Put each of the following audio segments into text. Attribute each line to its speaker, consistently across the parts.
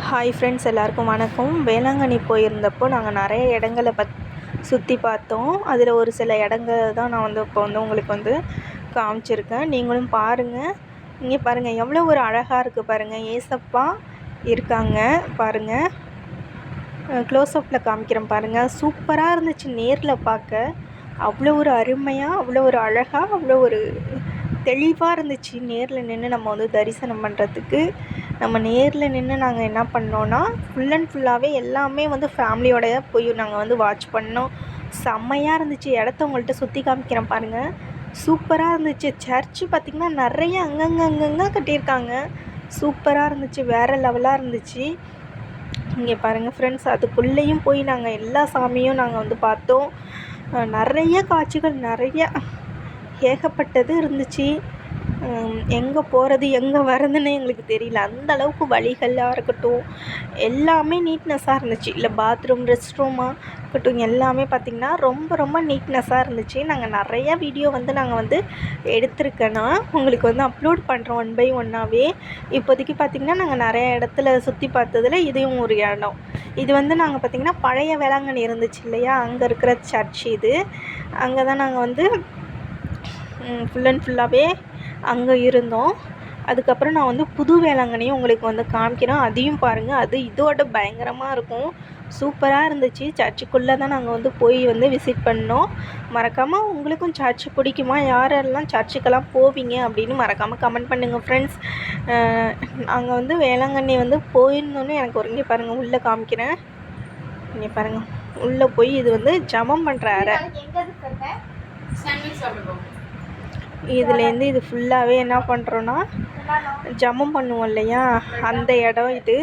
Speaker 1: Hi friends, எல்லாருக்கும் வணக்கம். வேளாங்கண்ணி போயிருந்தப்போ நாங்கள் நிறைய இடங்களை சுற்றி பார்த்தோம். அதில் ஒரு சில இடங்கள் தான் நான் இப்போ உங்களுக்கு காமிச்சிருக்கேன். நீங்களும் பாருங்கள். இங்கே பாருங்கள், எவ்வளோ ஒரு அழகாக இருக்குது பாருங்கள். ஏசப்பா இருக்காங்க பாருங்கள். க்ளோஸ்அப்பில் காமிக்கிறேன் பாருங்கள். சூப்பராக இருந்துச்சு நேரில் பார்க்க. அவ்வளோ ஒரு அருமையாக, அவ்வளோ ஒரு அழகாக, அவ்வளோ ஒரு தெளிவாக இருந்துச்சு. நேரில் நின்று நம்ம தரிசனம் பண்ணுறதுக்கு நம்ம நேரில் நின்று நாங்கள் என்ன பண்ணோன்னா ஃபுல் அண்ட் ஃபுல்லாகவே எல்லாமே ஃபேமிலியோட போய் நாங்கள் வாட்ச் பண்ணோம். செம்மையாக இருந்துச்சு. இடத்த உங்கள்கிட்ட சுற்றி காமிக்கிறேன் பாருங்கள். சூப்பராக இருந்துச்சு. சர்ச்சு பார்த்திங்கன்னா நிறைய அங்கங்கே கட்டியிருக்காங்க. சூப்பராக இருந்துச்சு. வேறு லெவலாக இருந்துச்சு. இங்கே பாருங்கள் ஃப்ரெண்ட்ஸ், அதுக்குள்ளேயும் போய் நாங்கள் எல்லா சாமியும் நாங்கள் பார்த்தோம். நிறைய காட்சிகள், நிறைய ஏகப்பட்டது இருந்துச்சு. எங்கே போகிறது எங்கே வர்றதுன்னு எங்களுக்கு தெரியல. அந்த அளவுக்கு வழிகளாக இருக்கட்டும், எல்லாமே நீட்னஸாக இருந்துச்சு. இல்லை பாத்ரூம், ரெஸ்ட் ரூமாக இருக்கட்டும், எல்லாமே பார்த்திங்கன்னா ரொம்ப ரொம்ப நீட்னஸாக இருந்துச்சு. நாங்கள் நிறையா வீடியோ நாங்கள் எடுத்திருக்கேன்னா உங்களுக்கு அப்லோட் பண்ணுறோம் ஒன் பை ஒன்னாகவே. இப்போதைக்கு பார்த்திங்கன்னா நாங்கள் நிறைய இடத்துல சுற்றி பார்த்ததில் இதையும் ஒரு இடம். இது நாங்கள் பார்த்திங்கன்னா பழைய வேளாங்கண்ணி இருந்துச்சு இல்லையா, அங்கே இருக்கிற சர்ச் இது. அங்கே தான் நாங்கள் ஃபுல் அண்ட் ஃபுல்லாகவே அங்கே இருந்தோம். அதுக்கப்புறம் நான் புது வேளாங்கண்ணியும் உங்களுக்கு காமிக்கிறேன். அதையும் பாருங்கள். அது இதோட பயங்கரமாக இருக்கும். சூப்பராக இருந்துச்சு. சர்ச்சுக்குள்ளே தான் நாங்கள் போய் விசிட் பண்ணோம். மறக்காமல் உங்களுக்கும் சர்ச்சு பிடிக்குமா, யாரெல்லாம் சர்ச்சுக்கெல்லாம் போவீங்க அப்படின்னு மறக்காமல் கமெண்ட் பண்ணுங்கள் ஃப்ரெண்ட்ஸ். நாங்கள் வேளாங்கண்ணி போயிருந்தோன்னே எனக்கு ஒரு இங்கே பாருங்கள், உள்ளே காமிக்கிறேன். இங்கே பாருங்கள், உள்ளே போய் இது ஜெபம் பண்ணுற அறை. இதுலேருந்து இது ஃபுல்லாகவே என்ன பண்ணுறோன்னா ஜெபம் பண்ணுவோம் இல்லையா, அந்த இடம் இது.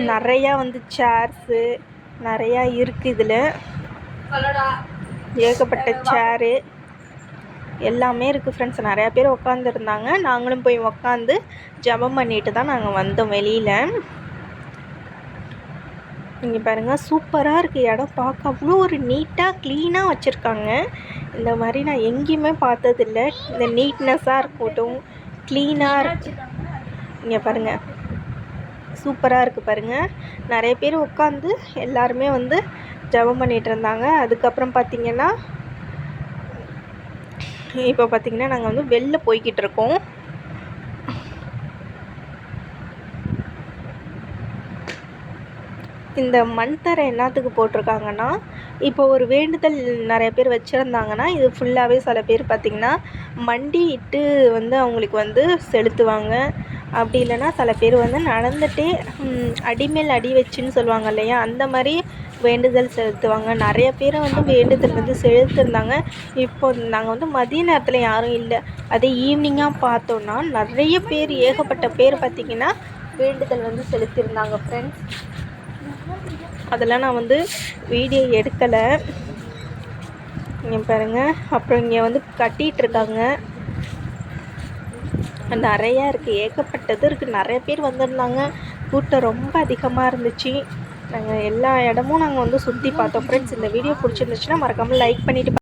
Speaker 1: நிறையா சேர்ஸு நிறையா இருக்குது. இதில் ஏகப்பட்ட சேரு எல்லாமே இருக்குது ஃப்ரெண்ட்ஸ். நிறையா பேர் உட்காந்துருந்தாங்க. நாங்களும் போய் உட்காந்து ஜெபம் பண்ணிட்டு தான் நாங்கள் வந்தோம் வெளியில். இங்கே பாருங்கள், சூப்பராக இருக்குது இடம் பார்க்க. அவ்வளோ ஒரு நீட்டாக க்ளீனாக வச்சுருக்காங்க. இந்த மாதிரி நான் எங்கேயுமே பார்த்ததில்ல. இந்த நீட்னஸாக இருக்கட்டும், க்ளீனாக இருக்கு. இங்கே பாருங்கள், சூப்பராக இருக்குது பாருங்கள். நிறைய பேர் உட்காந்து எல்லாருமே ஜெபம் பண்ணிகிட்டு இருந்தாங்க. அதுக்கப்புறம் பார்த்திங்கன்னா இப்போ பார்த்திங்கன்னா நாங்கள் வெளில போய்கிட்டு இருக்கோம். இந்த மண் தரை என்னத்துக்கு போட்டிருக்காங்கன்னா, இப்போ ஒரு வேண்டுதல் நிறைய பேர் வச்சுருந்தாங்கன்னா இது ஃபுல்லாகவே சில பேர் பார்த்திங்கன்னா மண்டி இட்டு அவங்களுக்கு செலுத்துவாங்க. அப்படி இல்லைன்னா சில பேர் நடந்துகிட்டே அடிமேல் அடி வச்சுன்னு சொல்லுவாங்க இல்லையா, அந்த மாதிரி வேண்டுதல் செலுத்துவாங்க. நிறைய பேர் வேண்டுதல் செலுத்திருந்தாங்க. இப்போ நாங்கள் மதிய நேரத்தில் யாரும் இல்லை. அதே ஈவினிங்காக பார்த்தோன்னா நிறைய பேர், ஏகப்பட்ட பேர் பார்த்திங்கன்னா வேண்டுதல் செலுத்தியிருந்தாங்க ஃப்ரெண்ட்ஸ். அதெல்லாம் நான் வீடியோ எடுக்கலை. இங்கே பாருங்கள். அப்புறம் இங்கே கட்டிகிட்ருக்காங்க. நிறையா இருக்குது, ஏகப்பட்டது இருக்குது. நிறைய பேர் வந்திருந்தாங்க. கூட்டம் ரொம்ப அதிகமாக இருந்துச்சு. நாங்கள் எல்லா இடமும் நாங்கள் சுற்றி பார்த்தோம் ஃப்ரெண்ட்ஸ். இந்த வீடியோ பிடிச்சிருந்துச்சுன்னா மறக்காமல் லைக் பண்ணிவிட்டு